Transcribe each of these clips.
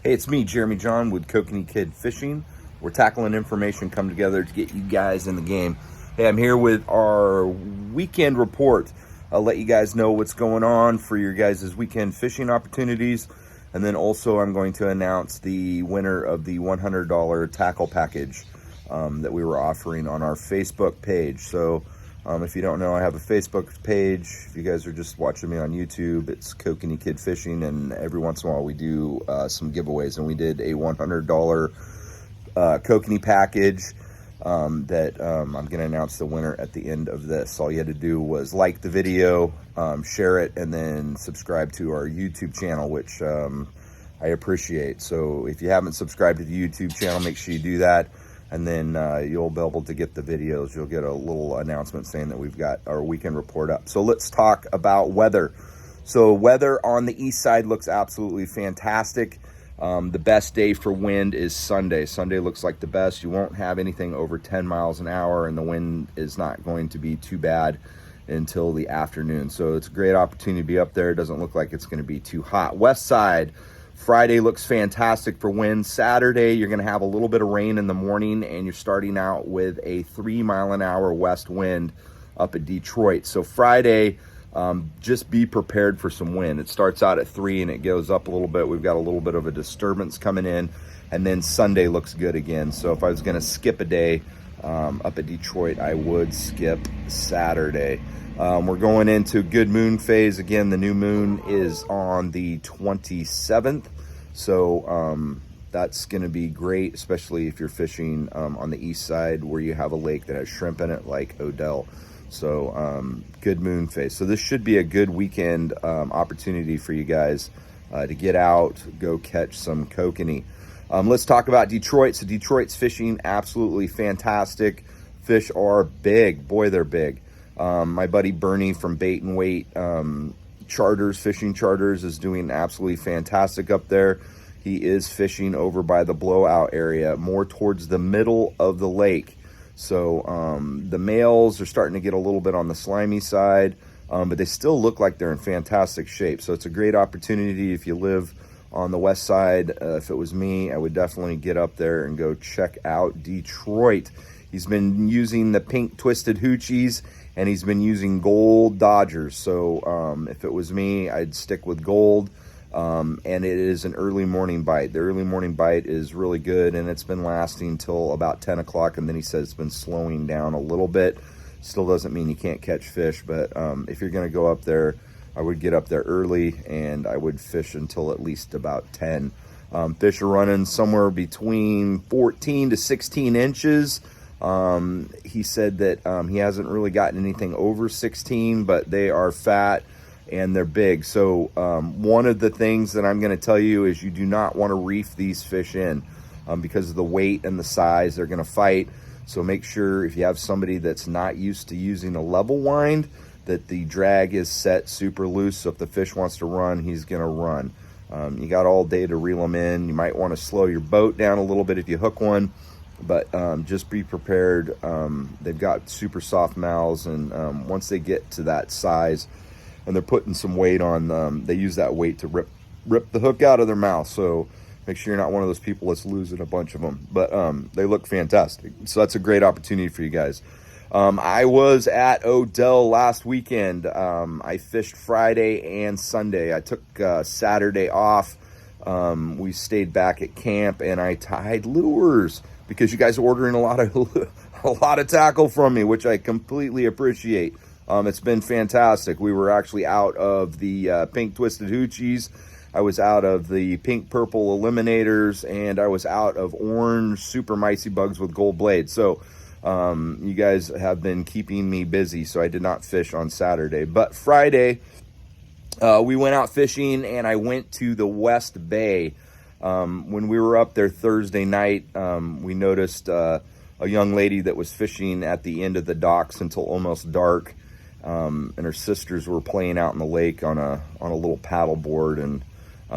Hey, it's me, Jeremy John with KokaneeKid Fishing. We're tackling information come together to get you guys in the game. Hey, I'm here with our weekend report. I'll let you guys know what's going on for your guys' weekend fishing opportunities. And then also I'm going to announce the winner of the $100 tackle package that we were offering on our Facebook page. So if you don't know, I have a Facebook page. If you guys are just watching me on YouTube, it's KokaneeKid Fishing, and every once in a while we do some giveaways, and we did a $100 Kokanee package that I'm going to announce the winner at the end of this. All you had to do was like the video, share it, and then subscribe to our YouTube channel, which I appreciate. So if you haven't subscribed to the YouTube channel, make sure you do that. And then you'll be able to get the videos. You'll get a little announcement saying that we've got our weekend report up. So let's talk about weather. So weather on the east side looks absolutely fantastic. The best day for wind is Sunday. Sunday looks like the best. You won't have anything over 10 miles an hour, and the wind is not going to be too bad until the afternoon. So it's a great opportunity to be up there. It doesn't look like it's going to be too hot. West side, Friday looks fantastic for wind. Saturday, you're going to have a little bit of rain in the morning, and you're starting out with a 3-mile-an-hour west wind up at Detroit. So Friday, just be prepared for some wind. It starts out at 3 and it goes up a little bit. We've got a little bit of a disturbance coming in, and then Sunday looks good again. So if I was going to skip a day up at Detroit, I would skip Saturday. We're going into good moon phase. Again, the new moon is on the 27th. So that's going to be great, especially if you're fishing on the east side where you have a lake that has shrimp in it like Odell. So good moon phase. So this should be a good weekend opportunity for you guys to get out, go catch some kokanee. Let's talk about Detroit. So Detroit's fishing absolutely fantastic. Fish are big. Boy, they're big. My buddy Bernie from Bait and Weight Fishing Charters is doing absolutely fantastic up there. He is fishing over by the blowout area, more towards the middle of the lake. So the males are starting to get a little bit on the slimy side, but they still look like they're in fantastic shape. So it's a great opportunity if you live on the west side. If it was me, I would definitely get up there and go check out Detroit. He's been using the pink twisted hoochies, and he's been using gold Dodgers. So if it was me, I'd stick with gold. And it is an early morning bite. The early morning bite is really good, and it's been lasting till about 10 o'clock, and then he says it's been slowing down a little bit. Still doesn't mean you can't catch fish, but if you're going to go up there, I would get up there early, and I would fish until at least about 10. Fish are running somewhere between 14 to 16 inches. He said that he hasn't really gotten anything over 16, but they are fat and they're big. So one of the things that I'm going to tell you is you do not want to reef these fish in because of the weight and the size. They're going to fight. So make sure if you have somebody that's not used to using a level wind, that the drag is set super loose. So if the fish wants to run, he's going to run. You got all day to reel them in. You might want to slow your boat down a little bit if you hook one. But just be prepared. They've got super soft mouths, and once they get to that size and they're putting some weight on them, they use that weight to rip the hook out of their mouth. So make sure you're not one of those people that's losing a bunch of them. But they look fantastic. So that's a great opportunity for you guys. I was at Odell last weekend. I fished Friday and Sunday. I took Saturday off. We stayed back at camp, and I tied lures, because you guys are ordering a lot of tackle from me, which I completely appreciate. It's been fantastic. We were actually out of the pink twisted hoochies. I was out of the pink purple eliminators, and I was out of orange super micey bugs with gold blades. So you guys have been keeping me busy, so I did not fish on Saturday. But Friday, we went out fishing, and I went to the West Bay. When we were up there Thursday night, we noticed a young lady that was fishing at the end of the docks until almost dark, and her sisters were playing out in the lake on a little paddle board, and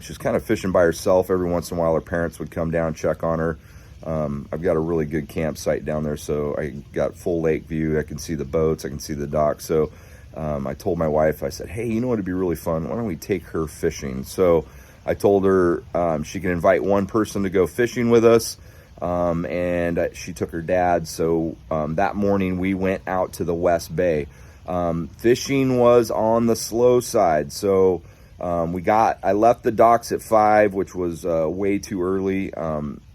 she was kind of fishing by herself. Every once in a while her parents would come down, check on her. I've got a really good campsite down there, so I got full lake view. I can see the boats, I can see the dock. So I told my wife, I said, hey, you know what would be really fun? Why don't we take her fishing? So I told her she can invite one person to go fishing with us, and she took her dad. So that morning we went out to the West Bay. Fishing was on the slow side, so I left the docks at 5, which was way too early.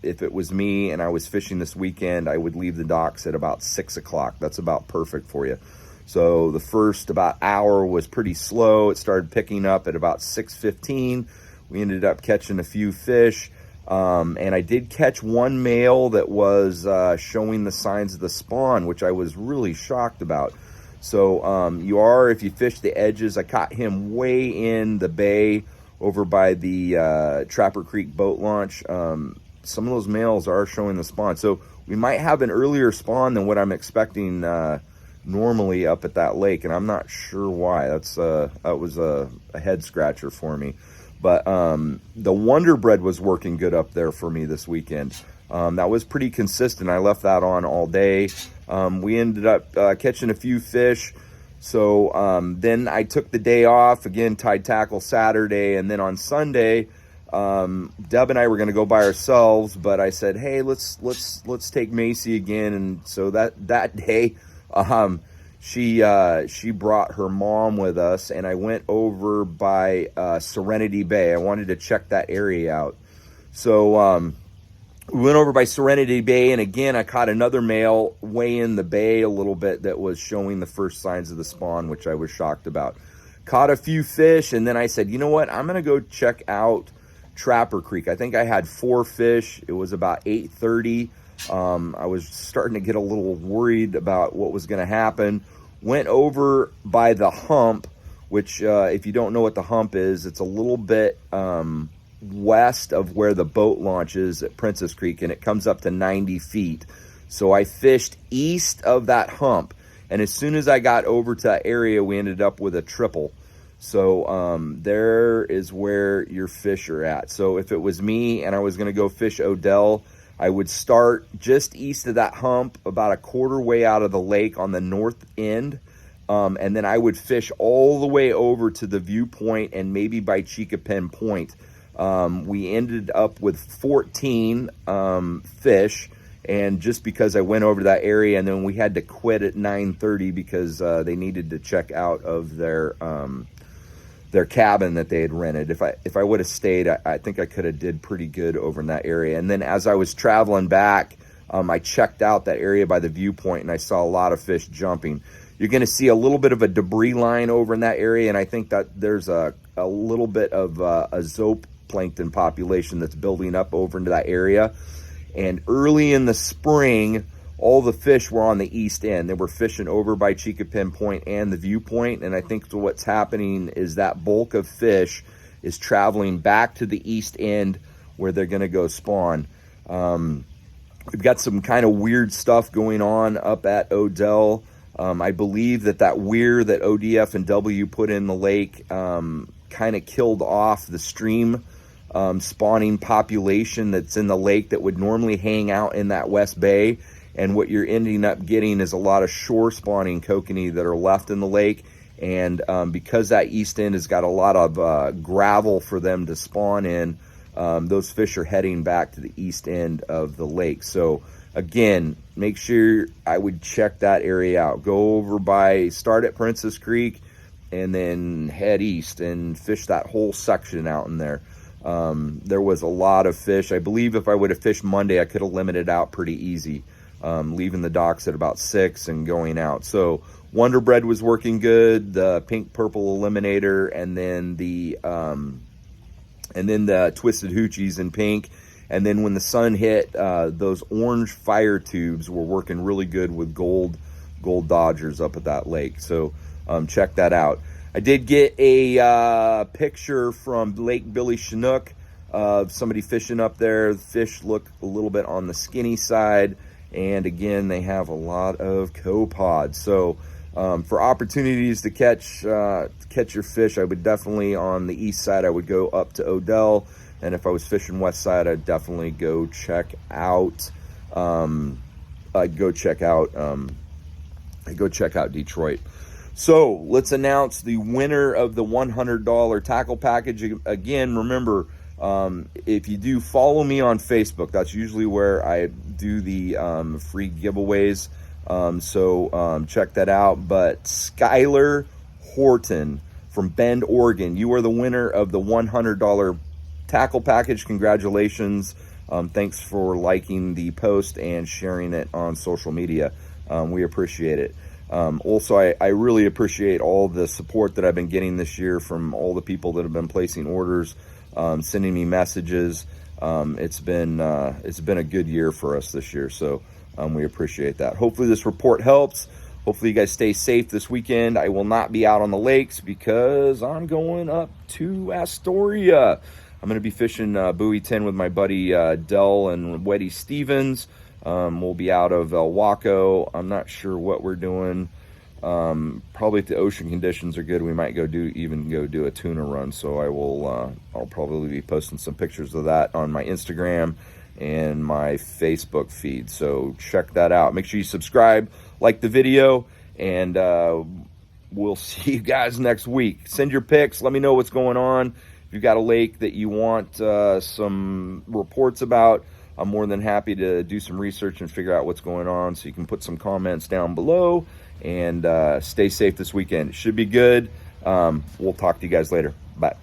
If it was me and I was fishing this weekend, I would leave the docks at about 6 o'clock. That's about perfect for you. So the first about hour was pretty slow. It started picking up at about 6:15. We ended up catching a few fish, and I did catch one male that was showing the signs of the spawn, which I was really shocked about. So if you fish the edges, I caught him way in the bay over by the Trapper Creek boat launch. Some of those males are showing the spawn. So we might have an earlier spawn than what I'm expecting normally up at that lake, and I'm not sure why. That was a head scratcher for me. But the Wonder Bread was working good up there for me this weekend. That was pretty consistent. I left that on all day. We ended up catching a few fish. So then I took the day off, again, tied tackle Saturday. And then on Sunday, Deb and I were going to go by ourselves, but I said, hey, let's take Macy again. And so that day, she brought her mom with us, and I went over by Serenity Bay. I wanted to check that area out. So we went over by Serenity Bay, and again, I caught another male way in the bay a little bit that was showing the first signs of the spawn, which I was shocked about. Caught a few fish, and then I said, you know what? I'm going to go check out Trapper Creek. I think I had 4 fish. It was about 8:30. I was starting to get a little worried about what was going to happen. Went over by the hump, which if you don't know what the hump is, it's a little bit west of where the boat launch is at Princess Creek, and it comes up to 90 feet. So I fished east of that hump, and as soon as I got over to that area, we ended up with a triple. So there is where your fish are at. So if it was me and I was going to go fish Odell, I would start just east of that hump, about a quarter way out of the lake on the north end. And then I would fish all the way over to the viewpoint and maybe by Chica-Pen Point. We ended up with 14 fish. And just because I went over to that area, and then we had to quit at 9:30 because they needed to check out of their cabin that they had rented. If I would have stayed, I think I could have did pretty good over in that area. And then as I was traveling back, I checked out that area by the viewpoint, and I saw a lot of fish jumping. You're going to see a little bit of a debris line over in that area, and I think that there's a little bit of a zooplankton population that's building up over into that area. And early in the spring, all the fish were on the east end. They were fishing over by Chica-Pen Point and the viewpoint. And I think what's happening is that bulk of fish is traveling back to the east end where they're going to go spawn. We've got some kind of weird stuff going on up at Odell. I believe that weir that ODF and W put in the lake kind of killed off the stream spawning population that's in the lake that would normally hang out in that West Bay. And what you're ending up getting is a lot of shore spawning kokanee that are left in the lake. And because that east end has got a lot of gravel for them to spawn in, those fish are heading back to the east end of the lake. So again, make sure I would check that area out. Go over start at Princess Creek and then head east and fish that whole section out in there. There was a lot of fish. I believe if I would have fished Monday, I could have limited out pretty easy. Leaving the docks at about 6 and going out. So Wonder Bread was working good, the pink purple eliminator, and then the twisted hoochies in pink. And then when the sun hit, those orange fire tubes were working really good with gold dodgers up at that lake. So check that out. I did get a picture from Lake Billy Chinook of somebody fishing up there. The fish look a little bit on the skinny side. And again, they have a lot of copods. So for opportunities to catch your fish, I would definitely, on the east side, I would go up to Odell. And if I was fishing west side, I'd definitely go check out Detroit. So let's announce the winner of the $100 tackle package. Again, remember, If you do follow me on Facebook, that's usually where I do the free giveaways. So check that out. But Skylar Horton from Bend, Oregon, you are the winner of the $100 tackle package. Congratulations. Thanks for liking the post and sharing it on social media. We appreciate it. Also, I really appreciate all the support that I've been getting this year from all the people that have been placing orders, sending me messages. It's been a good year for us this year, so we appreciate that. Hopefully this report helps. Hopefully you guys stay safe this weekend. I will not be out on the lakes because I'm going up to Astoria. I'm going to be fishing Buoy 10 with my buddy Dell and Weddy Stevens. We'll be out of El Waco. I'm not sure what we're doing. Probably if the ocean conditions are good, we might go do a tuna run. So I'll probably be posting some pictures of that on my Instagram and my Facebook feed. So check that out. Make sure you subscribe, like the video, and we'll see you guys next week. Send your pics. Let me know what's going on. If you've got a lake that you want some reports about, I'm more than happy to do some research and figure out what's going on. So you can put some comments down below, and stay safe this weekend. It should be good. We'll talk to you guys later. Bye.